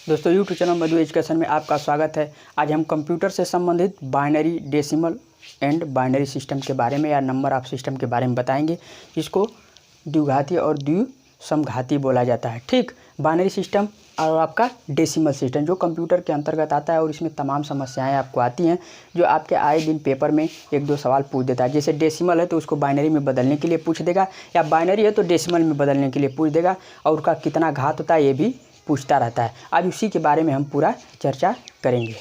दोस्तों YouTube channel मधु education में आपका स्वागत है। आज हम कंप्यूटर से संबंधित binary decimal and binary system के बारे में या नंबर ऑफ सिस्टम के बारे में बताएंगे। इसको द्विघाती और द्विसमघाती बोला जाता है। ठीक, बाइनरी सिस्टम और आपका डेसिमल सिस्टम जो कंप्यूटर के अंतर्गत आता है और इसमें तमाम समस्याएं आपको आती हैं जो आपके आए दिन पेपर में एक दो सवाल पूछ देता है। जैसे डेसिमल है तो उसको बाइनरी में बदलने के लिए पूछ देगा, या बाइनरी है तो डेसिमल में बदलने के लिए पूछ देगा, और उसका कितना घात होता है ये भी पूछता रहता है। आज उसी के बारे में हम पूरा चर्चा करेंगे।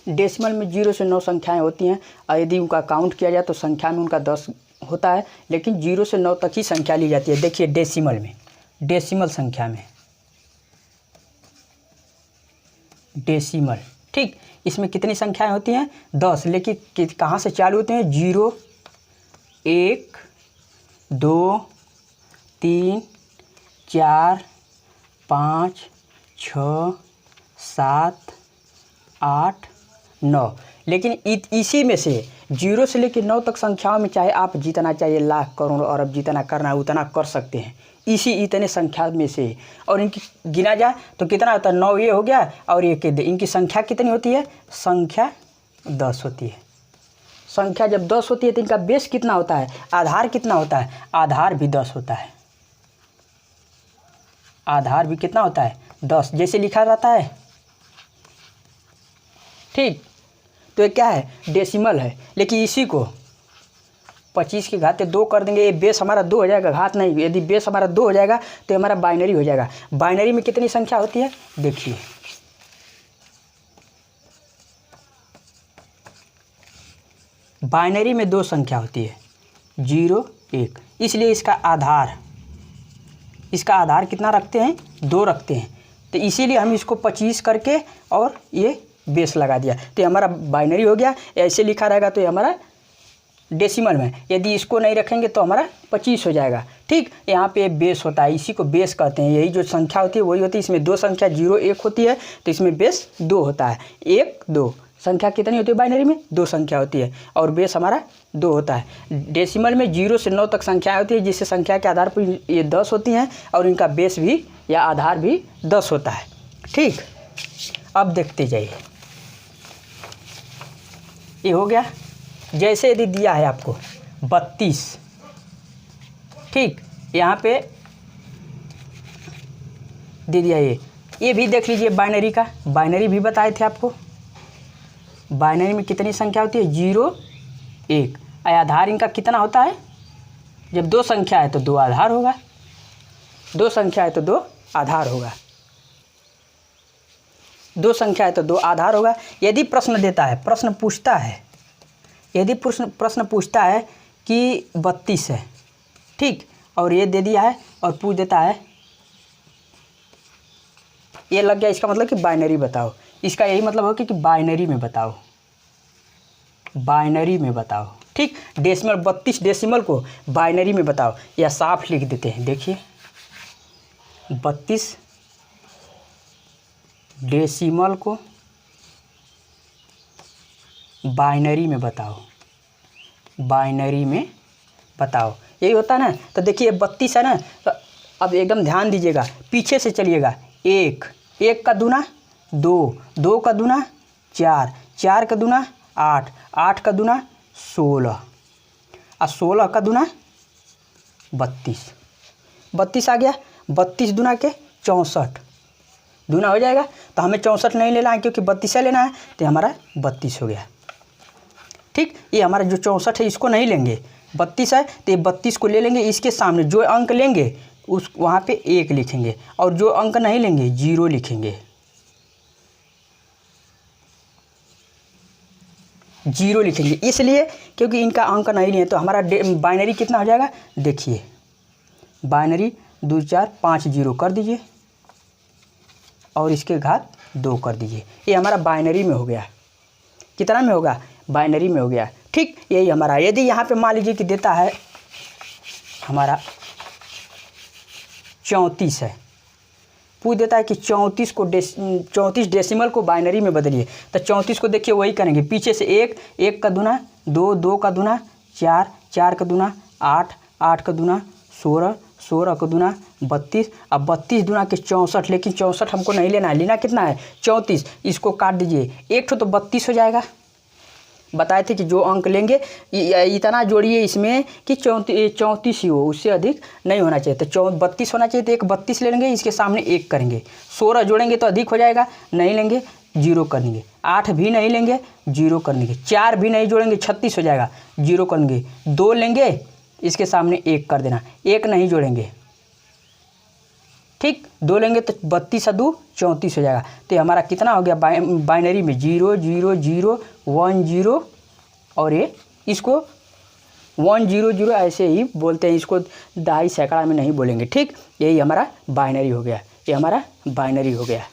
डेसिमल में 0 से 9 संख्याएं होती हैं और यदि उनका काउंट किया जाए तो संख्या में उनका 10 होता है, लेकिन 0 से 9 तक ही संख्या ली जाती है। देखिए डेसिमल में, डेसिमल संख्या में डेसिमल, ठीक, इसमें कितनी संख्याएं होती हैं? 10। लेकिन कहाँ से चालू होते हैं? 0, 1, 2, 3, 4, 5, 6, 7, 8, 9। लेकिन इसी में से 0 से लेकर 9 तक संख्याओं में चाहे आप जितना चाहिए लाख करोड़ अरब जितना करना है उतना कर सकते हैं इतने संख्या में से। और इनकी गिना जाए तो कितना होता है? 9 ये हो गया और ये के दे। इनकी संख्या कितनी होती है? संख्या 10 होती है। संख्या जब 10 होती है तो इनका बेस कितना होता है? आधार कितना होता है? आधार भी 10 होता है। आधार भी कितना होता है? 10, जैसे लिखा जाता है। ठीक, तो ये क्या है? डेसिमल है। लेकिन इसी को 25 के घाते 2 कर देंगे, ये बेस हमारा 2 हो जाएगा, घात नहीं। यदि बेस हमारा 2 हो जाएगा तो हमारा बाइनरी हो जाएगा। बाइनरी में कितनी संख्या होती है? देखिए, बाइनरी में 2 संख्या होती है, 0, 1। इसलिए इसका आधार कितना रखते हैं? 2 रखते हैं। तो इसीलिए हम इसको 25 करके और ये बेस लगा दिया तो ये हमारा बाइनरी हो गया। ऐसे लिखा रहेगा तो ये हमारा डेसिमल में। यदि इसको नहीं रखेंगे तो हमारा 25 हो जाएगा। ठीक, यहाँ पे बेस होता है, इसी को बेस कहते हैं। यही जो संख्या होती है वही होती है। इसमें 2 संख्या 0, 1 होती है तो इसमें बेस 2 होता है। 1, 2 संख्या कितनी होती है? बाइनरी में 2 संख्या होती है और बेस हमारा 2 होता है। डेसिमल में 0 से 9 तक संख्याएं होती है, जिससे संख्या के आधार पर ये 10 होती हैं और इनका बेस भी या आधार भी 10 होता है। ठीक, अब देखते जाइए, ये हो गया। जैसे यदि दिया है आपको 32, ठीक, यहाँ पे दे दिया ये भी देख लीजिए। बाइनरी का बाइनरी भी बताए थे आपको। बाइनरी में कितनी संख्या होती है? 0, 1। आधार इनका कितना होता है? जब 2 संख्या है तो 2 आधार होगा। 2 संख्या है तो 2 आधार होगा। 2 संख्या है तो 2 आधार होगा। यदि प्रश्न देता है, प्रश्न पूछता है, यदि प्रश्न पूछता है कि 32 है, ठीक, और ये दे दिया है और पूछ देता है ये लग गया, इसका मतलब कि बाइनरी बताओ। इसका यही मतलब हो कि बाइनरी में बताओ, बाइनरी में बताओ। ठीक, डेसिमल 32 डेसिमल को बाइनरी में बताओ, या साफ लिख देते हैं। देखिए 32 डेसिमल को बाइनरी में बताओ, बाइनरी में बताओ, यही होता है ना। तो देखिए 32 है ना, तो अब एकदम ध्यान दीजिएगा, पीछे से चलिएगा। 1, 1 का दूना 2, 2 का दूना 4, 4 का दूना 8, 8 का दूना 16 और 16 का दूना 32। 32 आ गया। 32 दूना के 64 दूना हो जाएगा। तो हमें 64 नहीं लेना है क्योंकि 32 लेना है, तो हमारा 32 हो गया। ठीक, ये हमारा जो 64 है इसको नहीं लेंगे, 32 है तो ये 32 को ले लेंगे। इसके सामने जो अंक लेंगे उस वहाँ पे 1 लिखेंगे, और जो अंक नहीं लेंगे 0 लिखेंगे। 0 लिखेंगे इसलिए क्योंकि इनका अंक नहीं लिए। तो हमारा बाइनरी कितना हो जाएगा? देखिए, बाइनरी 2, 4, 5 0 कर दीजिए और इसके घात 2 कर दीजिए। ये हमारा बाइनरी में हो गया। कितना में होगा? बाइनरी में हो गया। ठीक, यही हमारा। यदि यहाँ पे मान लीजिए कि देता है हमारा 34 है, पूछ देता है कि 34 डेसिमल को बाइनरी में बदलिए। तो 34 को देखिए वही करेंगे, पीछे से 1, 1 का दूना 2, 2 का दूना 4, 4 का दूना 8, 8 का दूना 16, 16 को दूना 32, अब 32 दूना के 64, लेकिन 64 हमको नहीं लेना है, लेना कितना है 34। इसको काट दीजिए, एक ठो तो 32 हो जाएगा। बताए थे कि जो अंक लेंगे इतना जोड़िए इसमें कि 34 ही हो, उससे अधिक नहीं होना चाहिए। तो 32 होना चाहिए, तो एक 32 ले लेंगे, इसके सामने 1 करेंगे। 16 जोड़ेंगे तो अधिक हो जाएगा, नहीं लेंगे 0 कर देंगे। 8 भी नहीं लेंगे 0 कर देंगे। 4 भी नहीं जोड़ेंगे 36 हो जाएगा, 0 कर देंगे। 2 लेंगे, इसके सामने 1 कर देना, 1 नहीं जोड़ेंगे, ठीक। 2 लेंगे तो 32 और 2 34 हो जाएगा। तो हमारा कितना हो गया बाइनरी में 0 0 0 1 0, और ये इसको 1 0 0 ऐसे ही बोलते हैं, इसको दहाई सैकड़ा में नहीं बोलेंगे, ठीक। यही हमारा बाइनरी हो गया, ये हमारा बाइनरी हो गया,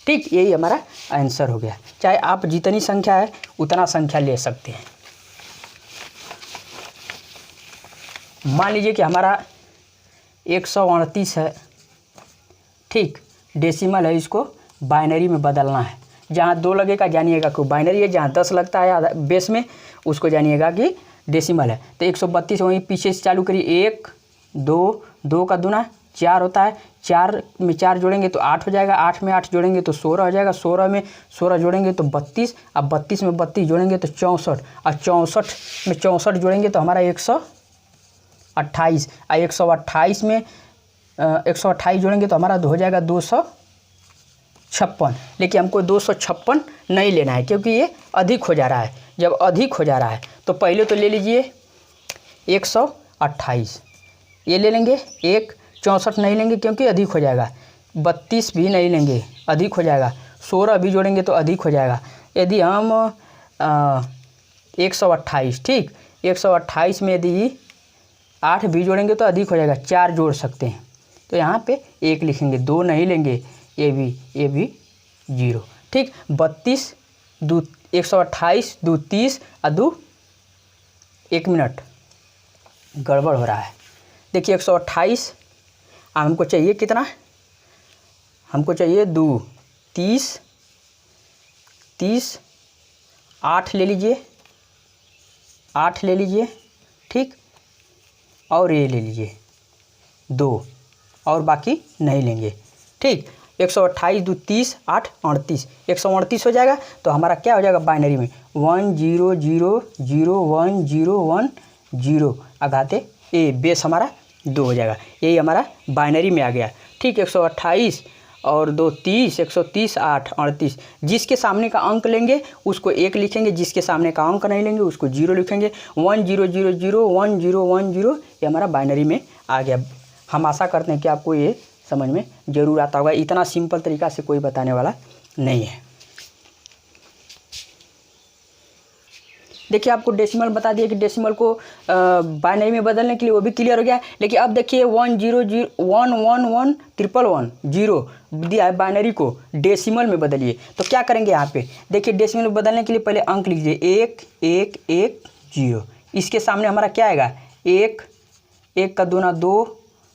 ठीक। यही हमारा आंसर हो गया। चाहे आप जितनी संख्या है उतना संख्या ले सकते हैं। मान लीजिए कि हमारा 138 है, ठीक। डेसिमल है, इसको बाइनरी में बदलना है। जहाँ 2 लगेगा जानिएगा कि बाइनरी है, जहाँ 10 लगता है बेस में उसको जानिएगा कि डेसिमल है। तो 132 वहीं पीछे से चालू करिए, 1 2 2 का दूना 4 होता है, 4 में 4 जोड़ेंगे तो 8 हो जाएगा, 8 में 8 जोड़ेंगे तो 16 हो जाएगा, 16 में 16 जोड़ेंगे तो 32, अब 32 में 32 जोड़ेंगे तो 64, और 64 में 64 जोड़ेंगे तो हमारा 128, और 128 में 128 जोड़ेंगे तो हमारा हो जाएगा 256। लेकिन हमको 256 नहीं लेना है, क्योंकि ये अधिक हो जा रहा है। जब अधिक हो जा रहा है तो पहले तो ले लीजिए 128, ये ले लेंगे। 64 नहीं लेंगे क्योंकि अधिक हो जाएगा। 32 भी नहीं लेंगे, अधिक हो जाएगा। 16 भी जोड़ेंगे तो अधिक हो जाएगा। यदि हम 128, ठीक, 128 में यदि 8 भी जोड़ेंगे तो अधिक हो जाएगा, 4 जोड़ सकते हैं। तो यहाँ पे 1 लिखेंगे, 2 नहीं लेंगे, ये भी 0, ठीक। 32 2 128 2 30 और 2 1 मिनट गड़बड़ हो रहा है। देखिए 128 हमको चाहिए कितना, हमको चाहिए 2 30 30, 8 ले लीजिए, 8 ले लीजिए, ठीक। और ये ले लीजिए 2, और बाकी नहीं लेंगे, ठीक। 128 2 30 8 38, 138 हो जाएगा। तो हमारा क्या हो जाएगा बाइनरी में 1 0 0 0 1 0 1 0, अघाते ए बेस हमारा 2 हो जाएगा। यही हमारा बाइनरी में आ गया, ठीक। 128 और 2 30, 130 8 38। जिसके सामने का अंक लेंगे उसको 1 लिखेंगे, जिसके सामने का अंक नहीं लेंगे उसको 0 लिखेंगे। 1 0 0 0 1 0 1 0, ये हमारा बाइनरी में आ गया। हम आशा करते हैं कि आपको ये समझ में ज़रूर आता होगा। इतना सिंपल तरीका से कोई बताने वाला नहीं है। देखिए आपको डेसिमल बता दिया कि डेसिमल को बाइनरी में बदलने के लिए वो भी क्लियर हो गया है। लेकिन अब देखिए 1 0 0 1 1 1 1 1 0 दिया है, बाइनरी को डेसिमल में बदलिए। तो क्या करेंगे यहाँ पे, देखिए डेसिमल में बदलने के लिए पहले अंक लीजिए 1 1 1 0। इसके सामने हमारा क्या आएगा 1 1 का दूना 2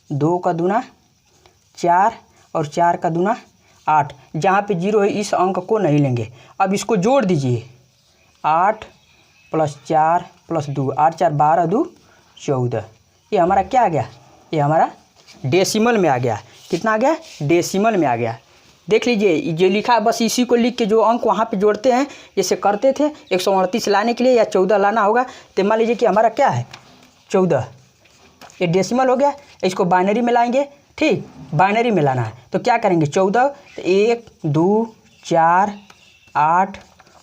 2 का दूना 4 और 4 का दूना 8। जहाँ पे 0 है इस अंक को नहीं लेंगे। अब इसको जोड़ दीजिए, 8 + 4 + 2, 8 4 12 2 14। ये हमारा क्या आ गया, ये हमारा डेसिमल में आ गया। कितना आ गया, डेसिमल में आ गया। देख लीजिए जो लिखा, बस इसी को लिख के जो अंक वहाँ पे जोड़ते हैं, जैसे करते थे 138 लाने के लिए या 14 लाना होगा। तो मान लीजिए कि हमारा क्या है 14, ये डेसिमल हो गया। इसको बाइनरी में लाएंगे, ठीक, बाइनरी में लाना है। तो क्या करेंगे 14, तो 1 2 4 8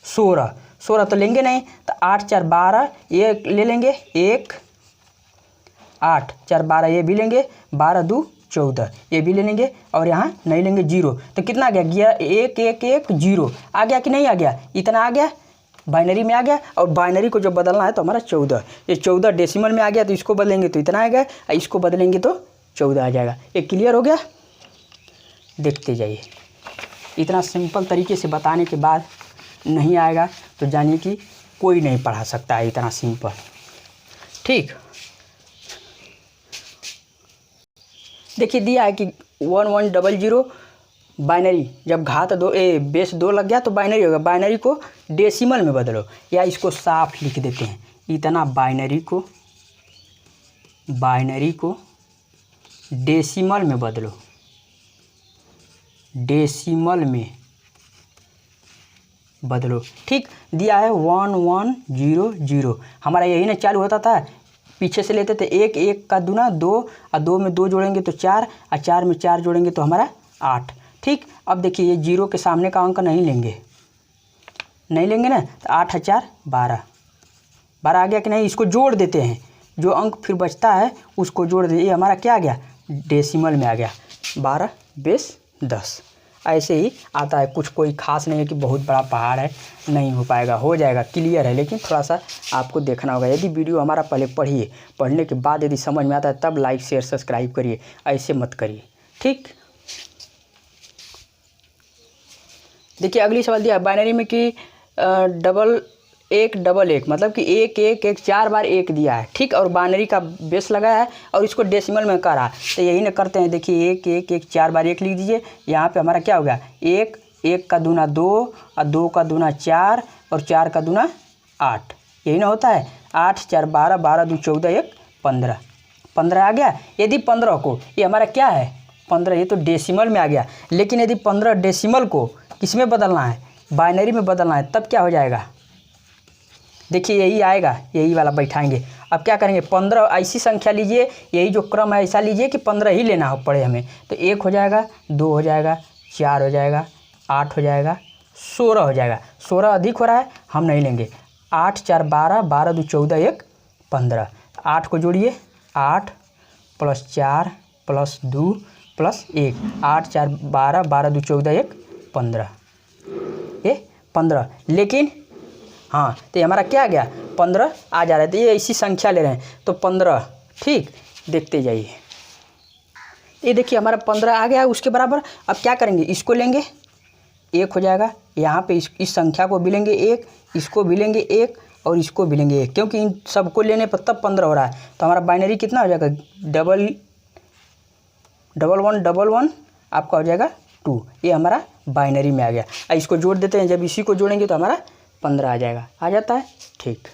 16, 16 तो लेंगे नहीं, तो 8 4 12 ये ले लेंगे, 1 8 4 12 ये भी लेंगे, 12 2 14 ये भी ले लेंगे, और यहाँ नहीं लेंगे 0। तो कितना आ गया 1 1 1 0 आ गया कि नहीं आ गया, इतना आ गया, बाइनरी में आ गया। और बाइनरी को जो बदलना है तो हमारा 14, ये 14 डेसिमल में आ गया, तो इसको बदलेंगे तो इतना आएगा, और इसको बदलेंगे तो 14 आ जाएगा। ये क्लियर हो गया, देखते जाइए। इतना सिंपल तरीके से बताने के बाद नहीं आएगा तो जानिए कि कोई नहीं पढ़ा सकता है इतना सिंपल, ठीक। देखिए दिया है कि 1 1 0 0 बाइनरी, जब घात 2 बेस 2 लग गया तो बाइनरी होगा। बाइनरी को डेसिमल में बदलो, या इसको साफ लिख देते हैं, इतना बाइनरी को डेसिमल में बदलो, डेसिमल में बदलो। ठीक, दिया है 1100, हमारा यही ना चालू होता था, पीछे से लेते थे 1 1 का दूना 2 और 2 में 2 जोड़ेंगे तो 4 और 4 में 4 जोड़ेंगे तो हमारा 8। ठीक, अब देखिए ये 0 के सामने का अंक नहीं लेंगे ना, तो 8 और 4 12 आ गया कि नहीं। इसको जोड़ देते हैं, जो अंक फिर बचता है उसको जोड़ दे। ये हमारा क्या आ गया, डेसिमल में आ गया, 12 बेस 10। ऐसे ही आता है, कुछ कोई खास नहीं है कि बहुत बड़ा पहाड़ है, नहीं हो पाएगा, हो जाएगा, क्लियर है, लेकिन थोड़ा सा आपको देखना होगा। यदि वीडियो हमारा पहले पढ़िए, पढ़ने के बाद यदि समझ में आता है तब लाइक शेयर सब्सक्राइब करिए, ऐसे मत करिए। ठीक, देखिए अगली सवाल दिया बाइनरी में कि डबल एक मतलब कि 1 1 1 4 बार 1 दिया है। ठीक, और बाइनरी का बेस लगाया है और इसको डेसिमल में करा, तो यही ना करते हैं। देखिए 1 1 1 4 बार 1 लिख दीजिए। यहाँ पे हमारा क्या होगा, 1 1 का दूना 2 और 2 का दूना 4 और 4 का दूना 8, यही ना होता है। 8 4 12, 12 2 14, 1 15, 15 आ गया। यदि 15 को, ये हमारा क्या है 15, ये तो डेसिमल में आ गया, लेकिन यदि 15 डेसिमल को किस में बदलना है, बाइनरी में बदलना है, तब क्या हो जाएगा, देखिए यही आएगा, यही वाला बैठाएंगे। अब क्या करेंगे, 15 ऐसी संख्या लीजिए, यही जो क्रम है ऐसा लीजिए कि 15 ही लेना हो पड़े हमें, तो 1 हो जाएगा, 2 हो जाएगा, 4 हो जाएगा, 8 हो जाएगा, 16 हो जाएगा। 16 अधिक हो रहा है, हम नहीं लेंगे। 8 4 12, 12 2 14, 1 15, 8 को जोड़िए, 8 + 4 + 2 + 1, 8 4 12, 12 2 14, 1 15, ये 15। लेकिन हाँ, तो ये हमारा क्या आ गया, 15 आ जा रहा है, तो ये ऐसी संख्या ले रहे हैं तो 15। ठीक, देखते जाइए, ये देखिए हमारा 15 आ गया उसके बराबर। अब क्या करेंगे, इसको लेंगे, 1 हो जाएगा, यहाँ पे इस संख्या को भी लेंगे 1, इसको भी लेंगे 1 और इसको भी लेंगे 1, क्योंकि इन सबको लेने पर तब 15 हो रहा है। तो हमारा बाइनरी कितना हो जाएगा, 1111 आपका हो जाएगा 2, ये हमारा बाइनरी में आ गया। इसको जोड़ देते हैं, जब इसी को जोड़ेंगे तो हमारा 15 आ जाएगा, आ जाता है। ठीक।